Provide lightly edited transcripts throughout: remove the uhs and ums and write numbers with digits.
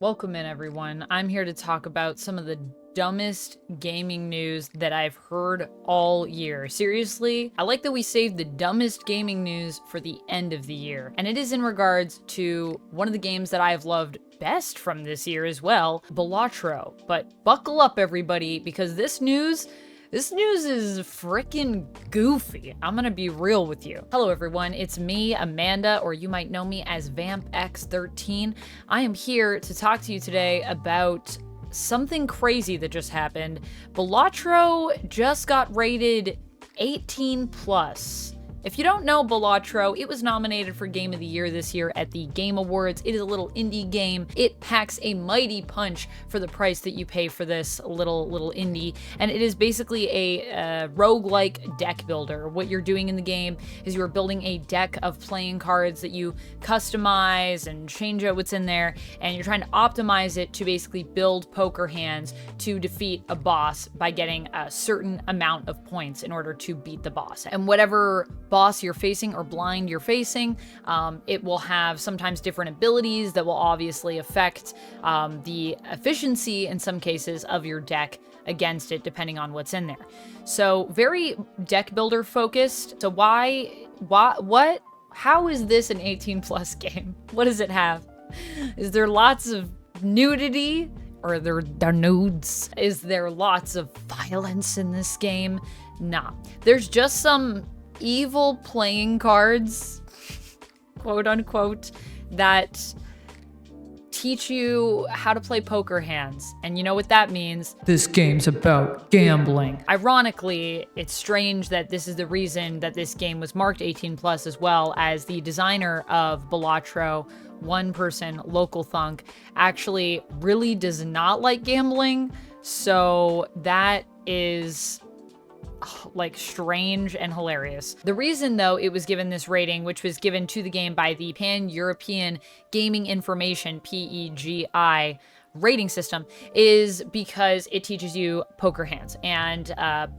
Welcome in, everyone. I'm here to talk about some of the dumbest gaming news that I've heard all year. Seriously, I like that we saved the dumbest gaming news for the end of the year. And it is in regards to one of the games that I have loved best from this year as well, Balatro. But buckle up, everybody, because this news is freaking goofy. I'm gonna be real with you. Hello everyone, it's me, Amanda, or you might know me as VampX13. I am here to talk to you today about something crazy that just happened. Balatro just got rated 18 plus. If you don't know Balatro, it was nominated for Game of the Year this year at the Game Awards. It is a little indie game. It packs a mighty punch for the price that you pay for this little indie, and it is basically a roguelike deck builder. What you're doing in the game is you're building a deck of playing cards that you customize and change out what's in there, and you're trying to optimize it to basically build poker hands to defeat a boss by getting a certain amount of points in order to beat the boss. And whatever boss you're facing or blind you're facing, it will have sometimes different abilities that will obviously affect the efficiency in some cases of your deck against it, depending on what's in there. So very deck builder focused. So how is this an 18 plus game? What does it have? Is there lots of nudity? Or are there nudes? Is there lots of violence in this game? Nah. There's just some evil playing cards, quote unquote, that teach you how to play poker hands. And you know what that means? This game's about gambling. Ironically, it's strange that this is the reason that this game was marked 18 plus, as well as the designer of Balatro, one person, LocalThunk, actually really does not like gambling. So that is like strange and hilarious. The reason though it was given this rating, which was given to the game by the Pan-European Gaming Information, PEGI, rating system, is because it teaches you poker hands. And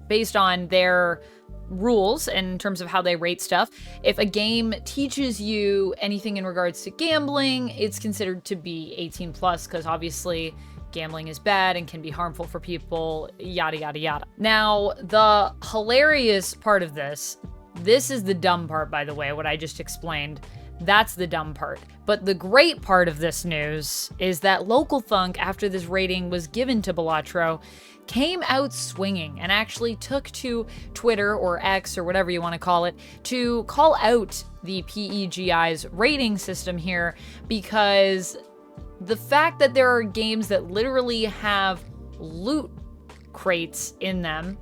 based on their rules in terms of how they rate stuff, if a game teaches you anything in regards to gambling, it's considered to be 18 plus, because obviously gambling is bad and can be harmful for people, yada, yada, yada. Now, the hilarious part of this is the dumb part, by the way, what I just explained. That's the dumb part. But the great part of this news is that LocalThunk, after this rating was given to Balatro, came out swinging and actually took to Twitter, or X, or whatever you want to call it, to call out the PEGI's rating system here, because the fact that there are games that literally have loot crates in them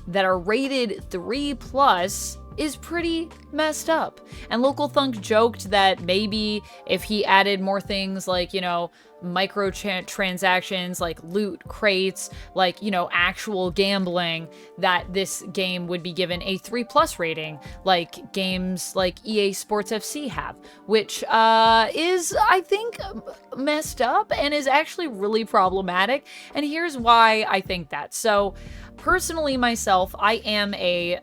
that are rated 3 plus is pretty messed up. And LocalThunk joked that maybe if he added more things like, you know, micro transactions, like loot crates, like, you know, actual gambling, that this game would be given a 3 plus rating, like games like EA Sports FC have, which is, I think, messed up and is actually really problematic. And here's why I think that. So personally, myself, I am a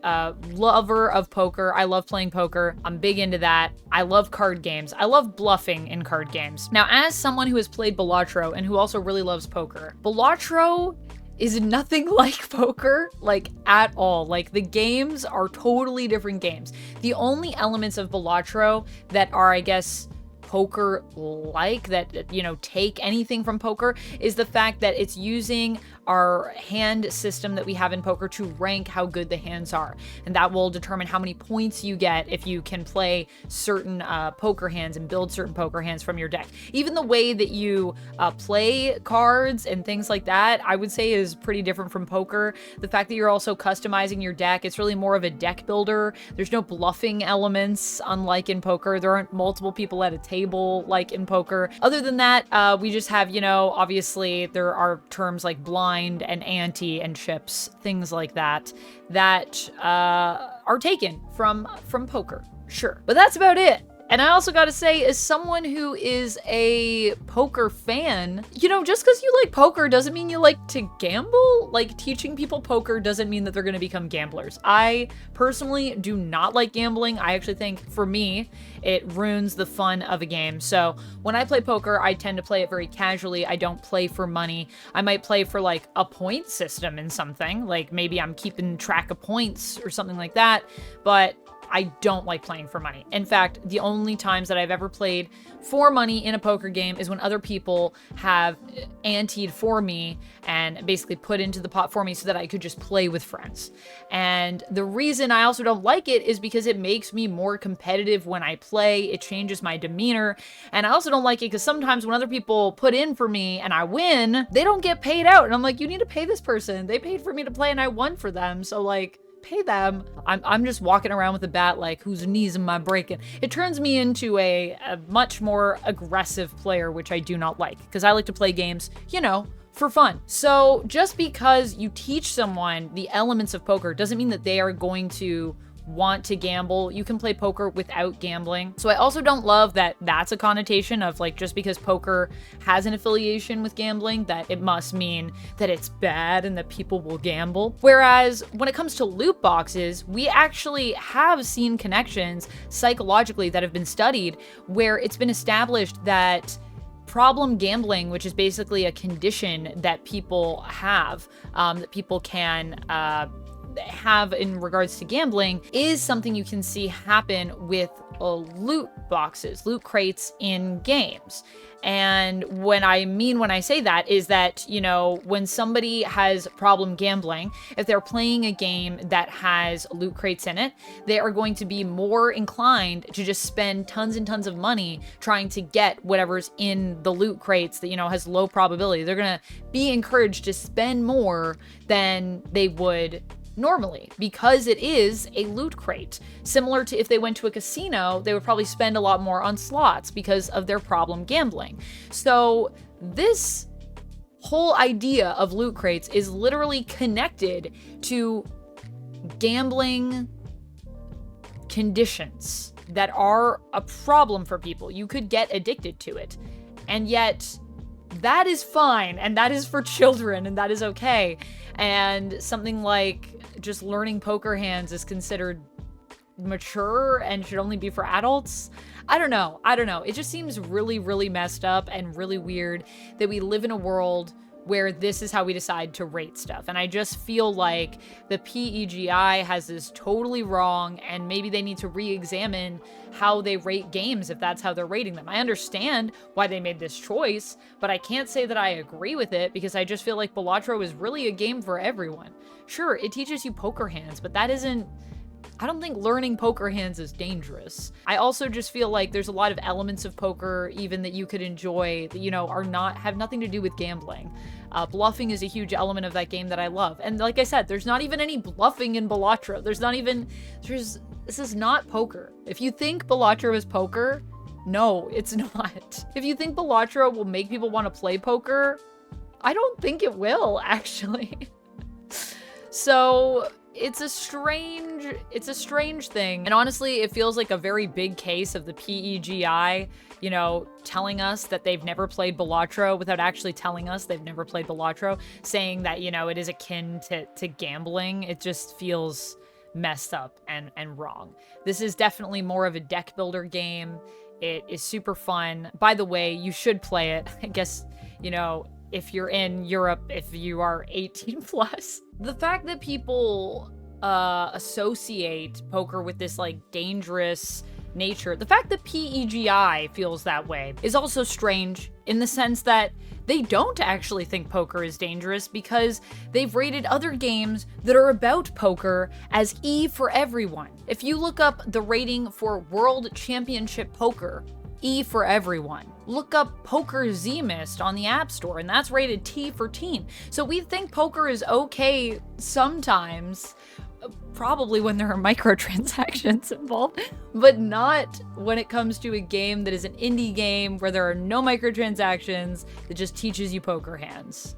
lover of poker. I love playing poker. I'm big into that. I love card games. I love bluffing in card games. Now, as someone who has played Balatro and who also really loves poker, Balatro is nothing like poker, like at all. Like, the games are totally different games. The only elements of Balatro that are, I guess, poker-like, that, you know, take anything from poker, is the fact that it's using our hand system that we have in poker to rank how good the hands are. And that will determine how many points you get if you can play certain poker hands and build certain poker hands from your deck. Even the way that you play cards and things like that, I would say, is pretty different from poker. The fact that you're also customizing your deck, it's really more of a deck builder. There's no bluffing elements, unlike in poker. There aren't multiple people at a table like in poker. Other than that, we just have, you know, obviously there are terms like blind and ante and chips, things like that, that are taken from poker. Sure. But that's about it. And I also gotta say, as someone who is a poker fan, you know, just because you like poker doesn't mean you like to gamble. Like, teaching people poker doesn't mean that they're gonna become gamblers. I personally do not like gambling. I actually think, for me, it ruins the fun of a game. So when I play poker, I tend to play it very casually. I don't play for money. I might play for like a point system in something. Like maybe I'm keeping track of points or something like that. But I don't like playing for money. In fact, the only times that I've ever played for money in a poker game is when other people have anteed for me and basically put into the pot for me so that I could just play with friends. And the reason I also don't like it is because it makes me more competitive when I play. It changes my demeanor. And I also don't like it because sometimes when other people put in for me and I win, they don't get paid out. And I'm like, you need to pay this person. They paid for me to play and I won for them. So like, pay them. I'm just walking around with a bat like, whose knees am I breaking? It turns me into a much more aggressive player, which I do not like, because I like to play games, you know, for fun. So just because you teach someone the elements of poker doesn't mean that they are going to want to gamble. You can play poker without gambling. So I also don't love that that's a connotation of like, just because poker has an affiliation with gambling, that it must mean that it's bad and that people will gamble. Whereas when it comes to loot boxes, we actually have seen connections psychologically that have been studied where it's been established that problem gambling, which is basically a condition that people have, that people can have in regards to gambling, is something you can see happen with loot boxes, loot crates in games. And when I say that is that, you know, when somebody has problem gambling, if they're playing a game that has loot crates in it, they are going to be more inclined to just spend tons and tons of money trying to get whatever's in the loot crates that, you know, has low probability. They're going to be encouraged to spend more than they would normally, because it is a loot crate. Similar to if they went to a casino, they would probably spend a lot more on slots because of their problem gambling. So this whole idea of loot crates is literally connected to gambling conditions that are a problem for people. You could get addicted to it. And yet that is fine, and that is for children, and that is okay. And something like just learning poker hands is considered mature and should only be for adults. I don't know. It just seems really, really messed up and really weird that we live in a world where this is how we decide to rate stuff. And I just feel like the PEGI has this totally wrong, and maybe they need to re-examine how they rate games if that's how they're rating them. I understand why they made this choice, but I can't say that I agree with it, because I just feel like Balatro is really a game for everyone. Sure, it teaches you poker hands, but that isn't... I don't think learning poker hands is dangerous. I also just feel like there's a lot of elements of poker even that you could enjoy that, you know, have nothing to do with gambling. Bluffing is a huge element of that game that I love. And like I said, there's not even any bluffing in Balatro. This is not poker. If you think Balatro is poker, no, it's not. If you think Balatro will make people want to play poker, I don't think it will, actually. So it's a strange thing. And honestly, it feels like a very big case of the PEGI, you know, telling us that they've never played Balatro without actually telling us they've never played Balatro, saying that, you know, it is akin to gambling. It just feels messed up and wrong. This is definitely more of a deck builder game. It is super fun. By the way, you should play it. I guess, you know, if you're in Europe, if you are 18 plus. The fact that people associate poker with this like dangerous nature, the fact that PEGI feels that way is also strange, in the sense that they don't actually think poker is dangerous, because they've rated other games that are about poker as E for everyone. If you look up the rating for World Championship Poker, E for everyone. Look up Poker Z-Mist on the App Store, and that's rated T for teen. So we think poker is okay sometimes, probably when there are microtransactions involved, but not when it comes to a game that is an indie game where there are no microtransactions that just teaches you poker hands.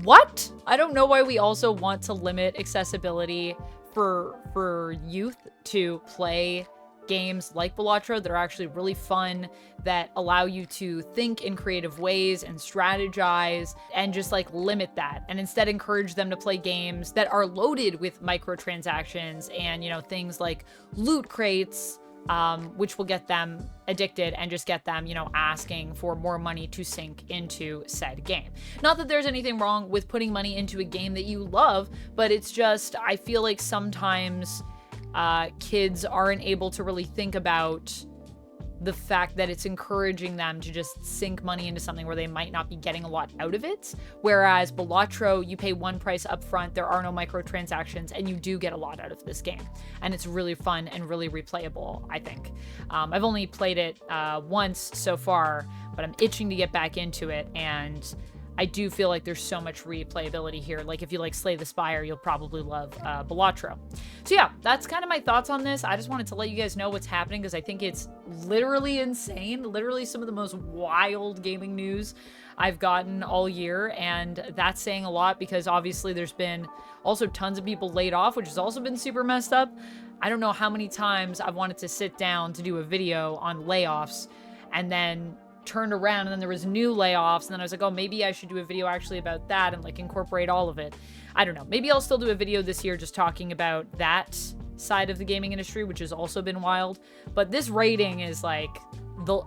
What? I don't know why we also want to limit accessibility for youth to play games like Balatro that are actually really fun, that allow you to think in creative ways and strategize and just like limit that, and instead encourage them to play games that are loaded with microtransactions and, you know, things like loot crates, which will get them addicted and just get them, you know, asking for more money to sink into said game. Not that there's anything wrong with putting money into a game that you love, but it's just, I feel like sometimes kids aren't able to really think about the fact that it's encouraging them to just sink money into something where they might not be getting a lot out of it. Whereas Balatro, you pay one price up front, there are no microtransactions, and you do get a lot out of this game. And it's really fun and really replayable, I think. I've only played it once so far, but I'm itching to get back into it, and I do feel like there's so much replayability here. Like, if you like Slay the Spire, you'll probably love Balatro. So yeah, that's kind of my thoughts on this. I just wanted to let you guys know what's happening because I think it's literally insane. Literally some of the most wild gaming news I've gotten all year, and that's saying a lot because obviously there's been also tons of people laid off, which has also been super messed up. I don't know how many times I've wanted to sit down to do a video on layoffs and then turned around and then there was new layoffs, and then I was like, oh, maybe I should do a video actually about that and like incorporate all of it. I don't know. Maybe I'll still do a video this year just talking about that side of the gaming industry, which has also been wild. But this rating is like the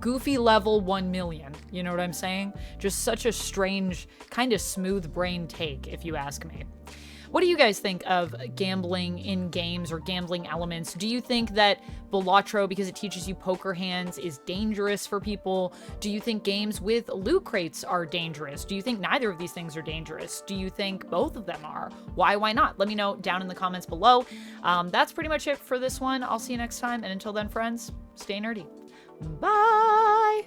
goofy level 1 million. You know what I'm saying? Just such a strange, kind of smooth brain take, if you ask me. What do you guys think of gambling in games or gambling elements? Do you think that Balatro, because it teaches you poker hands, is dangerous for people? Do you think games with loot crates are dangerous? Do you think neither of these things are dangerous? Do you think both of them are? Why not? Let me know down in the comments below. That's pretty much it for this one. I'll see you next time, and until then, friends, stay nerdy. Bye!